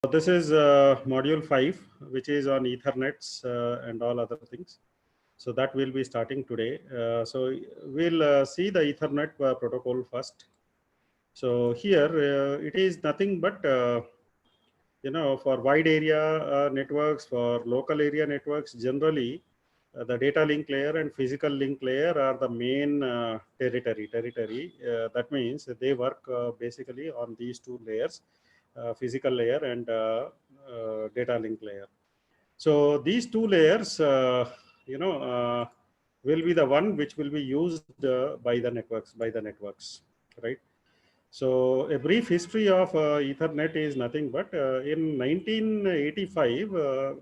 This is module 5, which is on Ethernets and all other things. So that will be starting today. So we'll see the Ethernet protocol first. So here it is nothing but for wide area networks, for local area networks, generally the data link layer and physical link layer are the main territory. That means they work basically on these two layers, physical layer and data link layer. So these two layers, you know, will be the one which will be used by the networks, right? So a brief history of Ethernet is nothing but in 1985,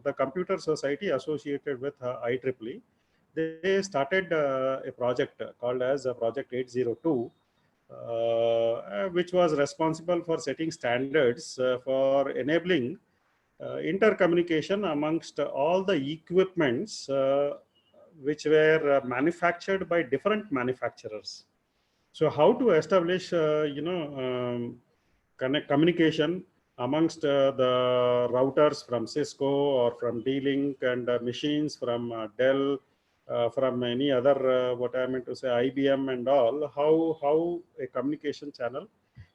the Computer Society associated with IEEE, they started a project called as Project 802, which was responsible for setting standards for enabling intercommunication amongst all the equipments which were manufactured by different manufacturers. So how to establish, communication amongst the routers from Cisco or from D-Link and machines from Dell, from any other, what I meant to say, IBM and all, how a communication channel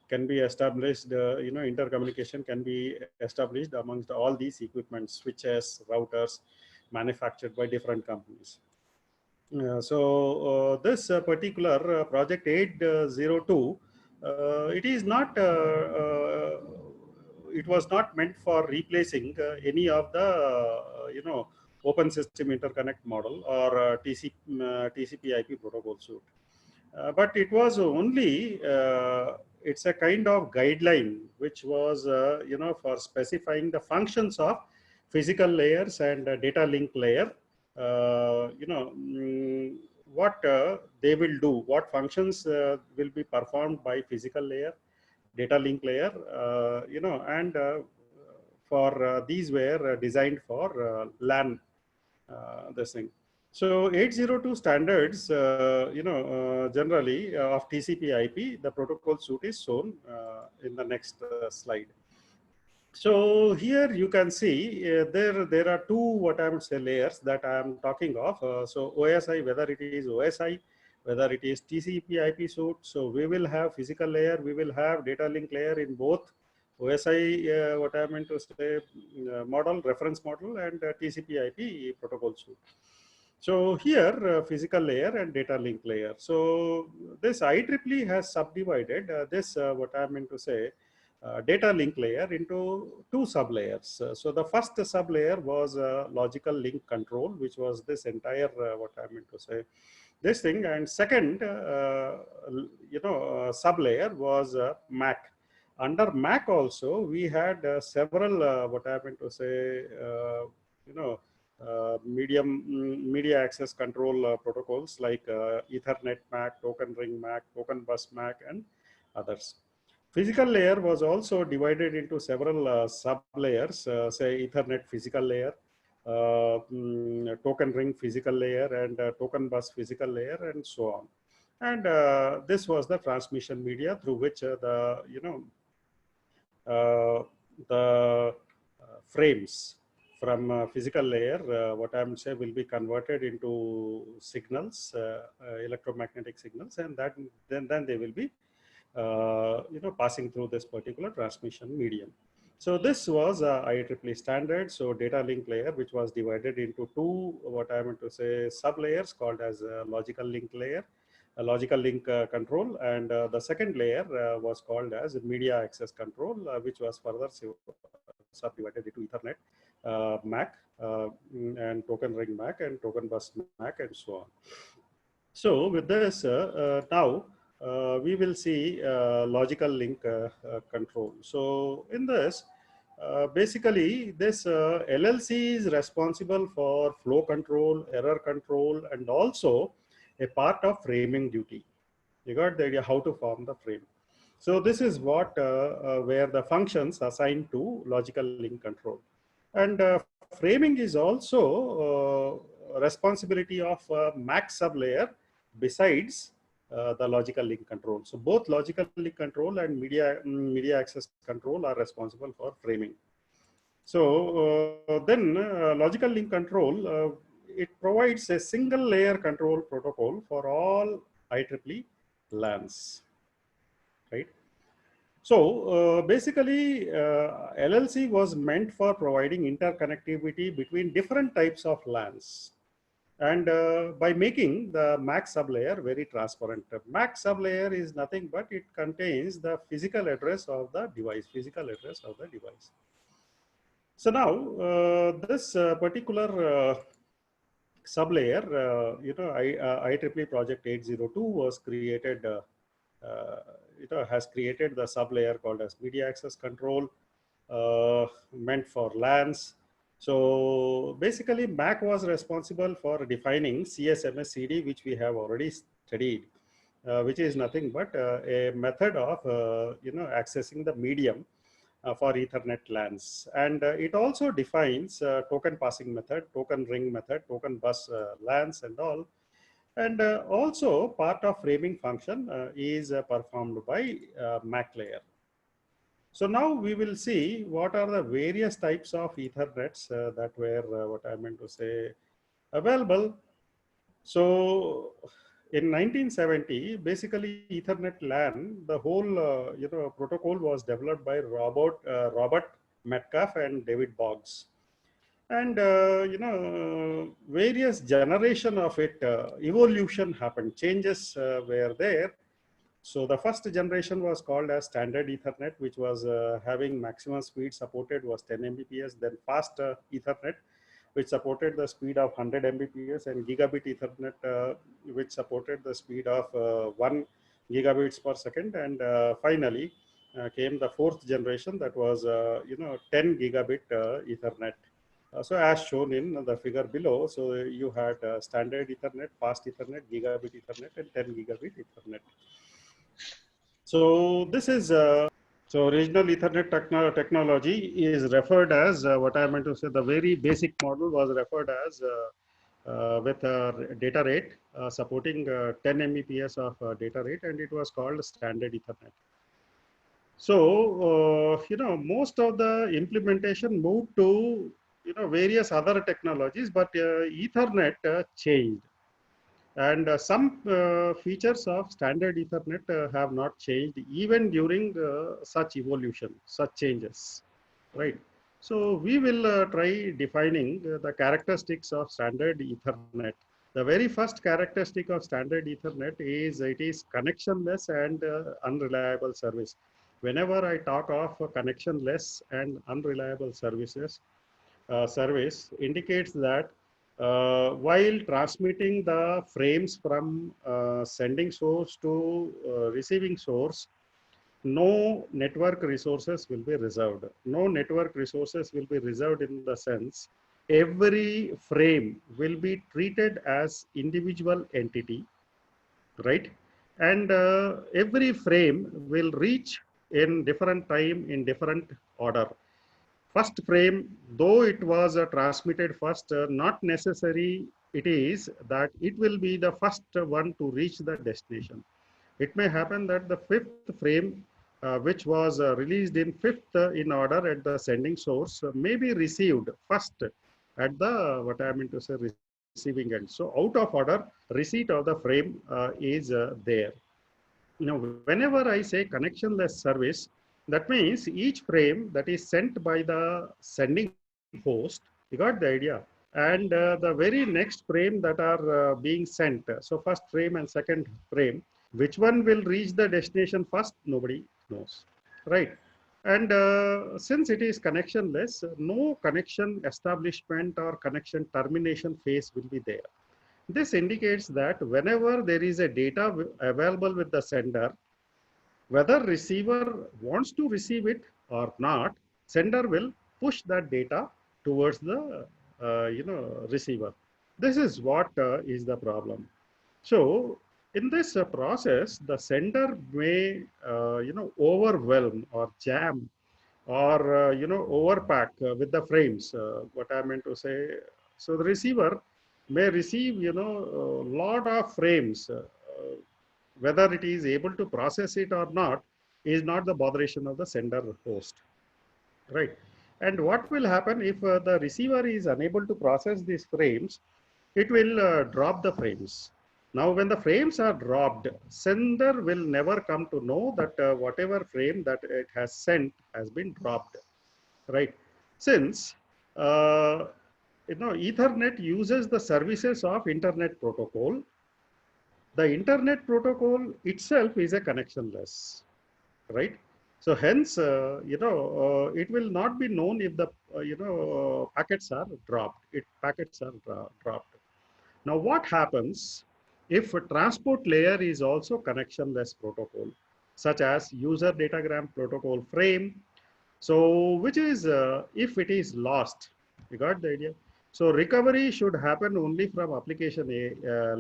can be established, intercommunication can be established amongst all these equipments, switches, routers, manufactured by different companies. This particular project 802, it is not, it was not meant for replacing any of the, open system interconnect model or TCP/IP protocol suite. But it was only, it's a kind of guideline which was, for specifying the functions of physical layers and data link layer, what they will do, what functions will be performed by physical layer, data link layer, and for these were designed for LAN, this thing. So 802 standards, generally of TCP/IP, the protocol suite is shown in the next slide. So here you can see there are two, what I would say, layers that I am talking of. So OSI, whether it is OSI, whether it is TCP/IP suite. So we will have physical layer, we will have data link layer in both OSI, what I meant to say, model, reference model, and TCP/IP protocol suite. So here, physical layer and data link layer. So this IEEE has subdivided this, what I meant to say, data link layer into two sublayers. So the first sublayer was logical link control, which was this entire, what I meant to say, this thing. And second, sublayer was MAC. Under MAC also, we had several, what I meant to say, you know, media access control protocols like Ethernet MAC, Token Ring MAC, Token Bus MAC, and others. Physical layer was also divided into several sub layers, say Ethernet physical layer, token ring physical layer, and token bus physical layer, and so on. And this was the transmission media through which the frames from physical layer, what I'm saying, will be converted into signals, electromagnetic signals, and that then they will be passing through this particular transmission medium. So this was IEEE standard. So data link layer, which was divided into two, what I meant to say, sub layers called as logical link layer, logical link control, and the second layer was called as media access control, which was further subdivided into Ethernet, MAC, and token ring MAC, and token bus MAC, and so on. So with this, now we will see logical link control. So in this, basically this LLC is responsible for flow control, error control, and also a part of framing duty. You got the idea how to form the frame. So this is what where the functions assigned to logical link control. And framing is also responsibility of MAC sublayer besides the logical link control. So both logical link control and media access control are responsible for framing. So then logical link control, it provides a single layer control protocol for all IEEE LANs, right? So basically, LLC was meant for providing interconnectivity between different types of LANs. And by making the MAC sublayer very transparent. MAC sublayer is nothing but it contains the physical address of the device, So now this particular sublayer, IEEE project 802 was created, has created the sublayer called as media access control, meant for LANs. So basically MAC was responsible for defining CSMS-CD, which we have already studied, which is nothing but a method of, accessing the medium for Ethernet LANs. And it also defines token passing method, token ring method, token bus LANs and all. And also part of framing function is performed by MAC layer. So now we will see what are the various types of Ethernets that were, what I meant to say, available. So in 1970, basically Ethernet LAN, the whole protocol was developed by Robert Metcalfe and David Boggs, and various generation of it, evolution happened, changes were there. So the first generation was called as standard Ethernet, which was having maximum speed supported was 10 Mbps, then fast Ethernet, which supported the speed of 100 Mbps, and gigabit Ethernet, which supported the speed of 1 gigabits per second. And finally came the fourth generation, that was 10 gigabit Ethernet. So as shown in the figure below, so you had standard Ethernet, fast Ethernet, gigabit Ethernet, and 10 gigabit Ethernet. So this is so regional Ethernet technology is referred as what I meant to say. The very basic model was referred as with data rate supporting 10 Mbps of data rate, and it was called standard Ethernet. So most of the implementation moved to various other technologies, but Ethernet changed. And some features of standard Ethernet have not changed even during such evolution, such changes, right? So we will try defining the characteristics of standard Ethernet. The very first characteristic of standard Ethernet is it is connectionless and unreliable service. Whenever I talk of connectionless and unreliable services, service indicates that while transmitting the frames from sending source to receiving source, no network resources will be reserved. No network resources will be reserved in the sense every frame will be treated as individual entity, right? And every frame will reach in different time in different order. First frame, though it was transmitted first, not necessary it is that it will be the first one to reach the destination. It may happen that the fifth frame, which was released in fifth in order at the sending source, may be received first at the, what I mean to say, receiving end. So out of order, receipt of the frame is there. Now, whenever I say connectionless service, that means each frame that is sent by the sending host, you got the idea, and the very next frame that are being sent. So first frame and second frame, which one will reach the destination first? Nobody knows, right? And since it is connectionless, no connection establishment or connection termination phase will be there. This indicates that whenever there is a data available with the sender, whether receiver wants to receive it or not, sender will push that data towards the receiver. This is what is the problem. So in this process, the sender may overwhelm or jam or overpack with the frames. What I meant to say. So the receiver may receive a lot of frames. Whether it is able to process it or not is not the botheration of the sender host, right? And what will happen if the receiver is unable to process these frames? It will drop the frames. Now, when the frames are dropped, sender will never come to know that whatever frame that it has sent has been dropped, right? Since uh, Ethernet uses the services of Internet Protocol. The Internet Protocol itself is a connectionless, right? So hence, it will not be known if the packets are dropped. Packets are dropped. Now, what happens if a transport layer is also connectionless protocol, such as user datagram protocol frame? So, which is if it is lost, you got the idea? So, recovery should happen only from application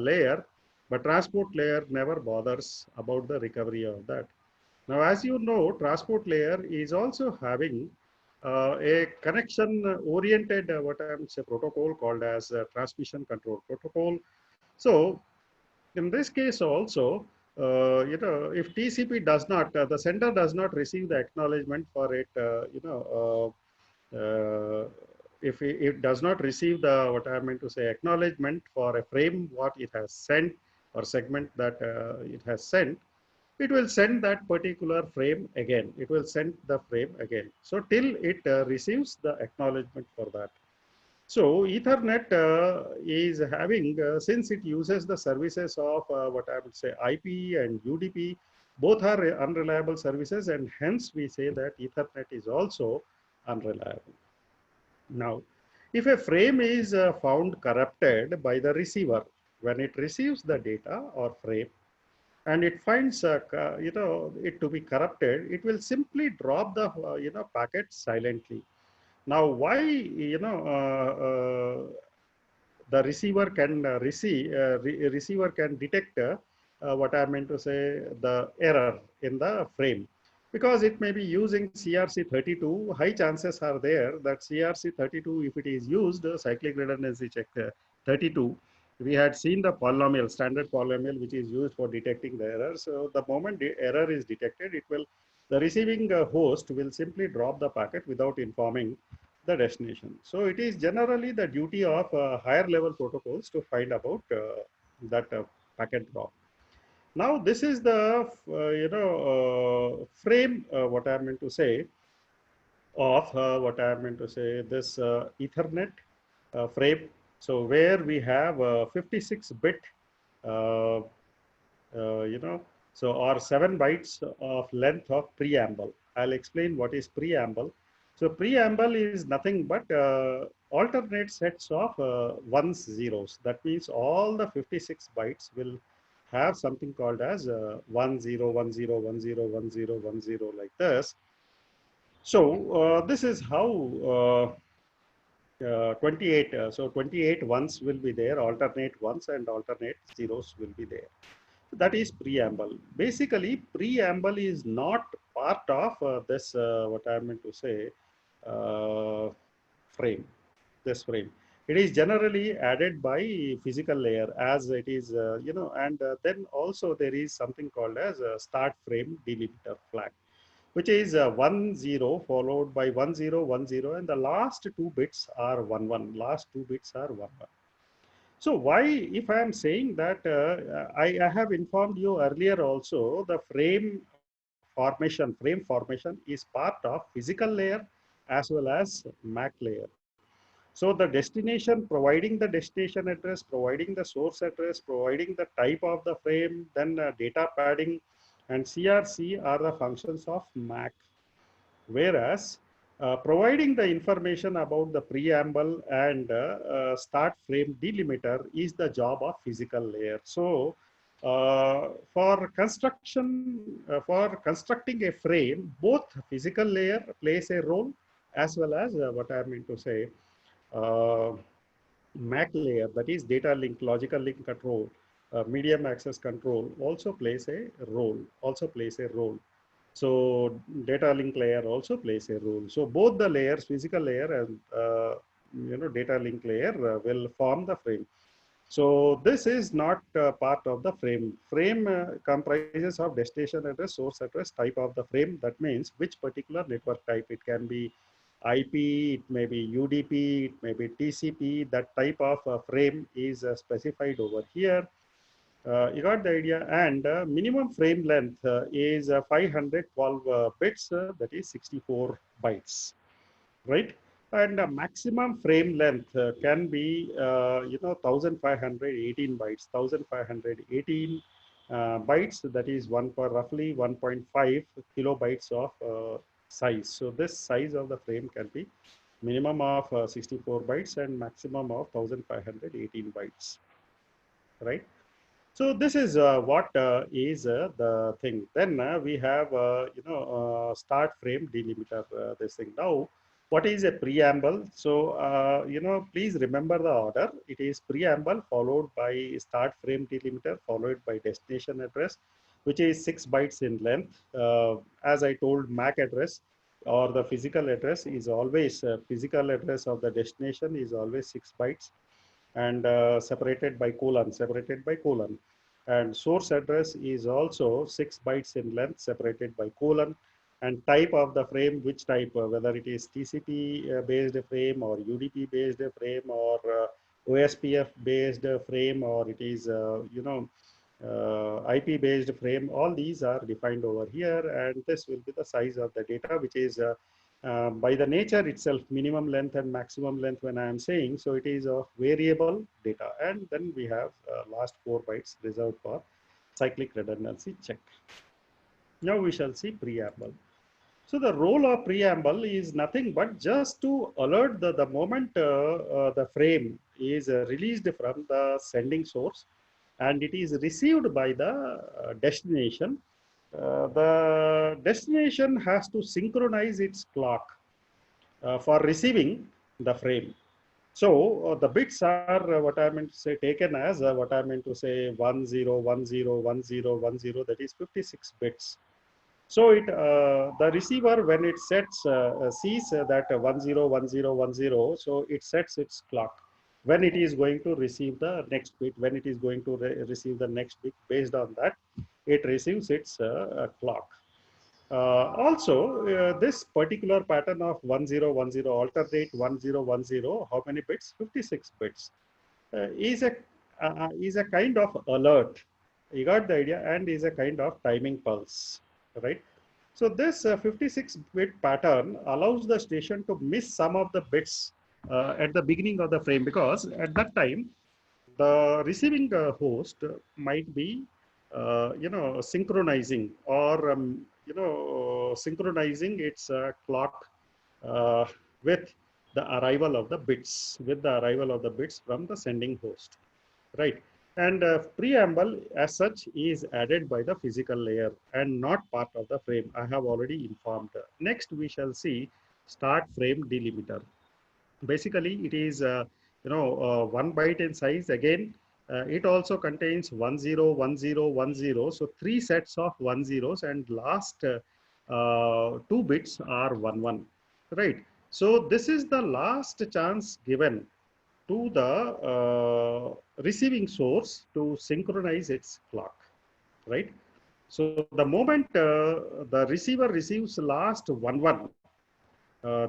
layer, but transport layer never bothers about the recovery of that. Now, as you know, transport layer is also having a connection oriented what I'm say protocol called as transmission control protocol. So in this case also, if TCP does not, the sender does not receive the acknowledgement for it, if it does not receive the, what I meant to say, acknowledgement for a frame, what it has sent or segment that it has sent, it will send that particular frame again. It will send the frame again. So till it receives the acknowledgement for that. So Ethernet is having, since it uses the services of what I would say IP and UDP, both are unreliable services, and hence we say that Ethernet is also unreliable. Now, if a frame is found corrupted by the receiver, when it receives the data or frame, and it finds it to be corrupted, it will simply drop the packet silently. Now, why the receiver can receiver can detect what I meant to say, the error in the frame, because it may be using CRC32. High chances are there that CRC32, if it is used, cyclic redundancy check 32. We had seen the polynomial, standard polynomial, which is used for detecting the error. So the moment the error is detected, it will, the receiving host will simply drop the packet without informing the destination. So it is generally the duty of higher level protocols to find about that packet drop. Now this is the frame, what I meant to say, of what I meant to say, this Ethernet frame. So where we have 56-bit, uh, so or 7 bytes of length of preamble. I'll explain what is preamble. So preamble is nothing but alternate sets of ones, zeros. That means all the 56 bytes will have something called as 1 0 1 0 1 0 1 0 1 0 like this. So this is how 28. So 28 ones will be there, alternate ones and alternate zeros will be there. That is preamble. Basically, preamble is not part of this, what I meant to say, uh, frame, this frame. It is generally added by physical layer as it is, and then also there is something called as a start frame delimiter flag, which is 1 0 followed by 1 0 1 0, and the last two bits are 1 1. Last two bits are 1 1. So why, if I am saying that, I have informed you earlier also, the frame formation is part of physical layer as well as MAC layer. So the destination, providing the destination address, providing the source address, providing the type of the frame, then data padding and CRC are the functions of MAC. Whereas providing the information about the preamble and start frame delimiter is the job of physical layer. So for constructing a frame, both physical layer plays a role as well as what I mean to say, uh, MAC layer, that is data link, logical link control, medium access control also plays a role, So data link layer also plays a role. So both the layers, physical layer and data link layer will form the frame. So this is not part of the frame. Frame comprises of destination address, source address, type of the frame. That means which particular network type. It can be IP, it may be UDP, it may be TCP. That type of frame is specified over here. You got the idea. And minimum frame length is 512 bits, that is 64 bytes, right? And maximum frame length can be, 1518 bytes, 1518 bytes, that is roughly 1.5 kilobytes of size. So this size of the frame can be minimum of 64 bytes and maximum of 1518 bytes, right? So this is what is the thing. Then we have, start frame delimiter, this thing. Now, what is a preamble? So, please remember the order. It is preamble followed by start frame delimiter followed by destination address, which is 6 bytes in length. As I told, MAC address or the physical address is always, physical address of the destination is always 6 bytes, and separated by colon. And source address is also 6 bytes in length, separated by colon. And type of the frame, which type, whether it is TCP based frame or UDP based frame or OSPF based frame, or it is, IP based frame, all these are defined over here. And this will be the size of the data, which is by the nature itself, minimum length and maximum length when I am saying, so it is of variable data. And then we have last 4 bytes reserved for cyclic redundancy check. Now we shall see preamble. So the role of preamble is nothing but just to alert the moment the frame is released from the sending source and it is received by the destination. The destination has to synchronize its clock for receiving the frame. So the bits are what I meant to say taken as what I meant to say 10 10 10 10, that is 56 bits. So it the receiver, when it sets sees that 10 10 10, so it sets its clock when it is going to receive the next bit, when it is going to receive the next bit. Based on that, it receives its clock. Also, this particular pattern of 10 10 alternate 10 10, how many bits? 56 bits is a kind of alert. You got the idea, and is a kind of timing pulse, right? So this 56-bit pattern allows the station to miss some of the bits at the beginning of the frame, because at that time the receiving host might be synchronizing or synchronizing its clock uh, with the arrival of the bits, from the sending host, right? And preamble as such is added by the physical layer and not part of the frame. I have already informed. Next we shall see start frame delimiter. Basically it is 1 byte in size. Again, it also contains 10 10 10, so 3 sets of 10s, and last 2 bits are 11, right? So this is the last chance given to the receiving source to synchronize its clock, right? So the moment the receiver receives last 11,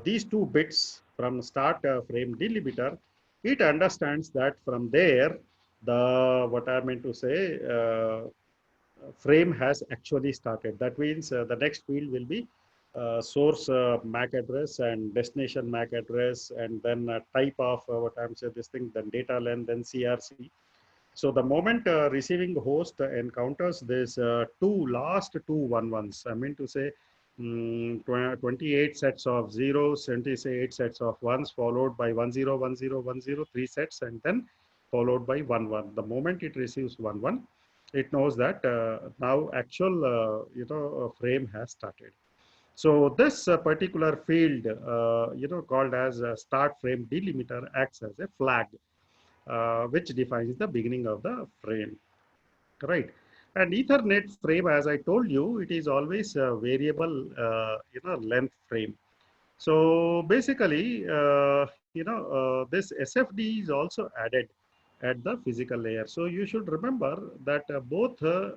these 2 bits from start frame delimiter, it understands that from there, the what I meant to say, frame has actually started. That means the next field will be source MAC address and destination MAC address, and then type of what I'm saying this thing, then data length, then CRC. So the moment receiving host encounters this last two 11s, I mean to say 28 sets of zeros, 28 sets of ones, followed by 10 10 10, 3 sets, and then followed by 11. The moment it receives 11, it knows that now actual frame has started. So this particular field called as start frame delimiter acts as a flag which defines the beginning of the frame, right? And Ethernet frame, as I told you, it is always a variable length frame. So basically this SFD is also added at the physical layer. So you should remember that both the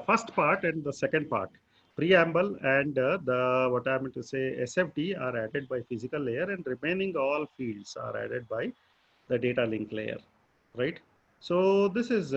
first part and the second part, preamble and the what I'm to say SFD are added by physical layer, and remaining all fields are added by the data link layer, right? So this is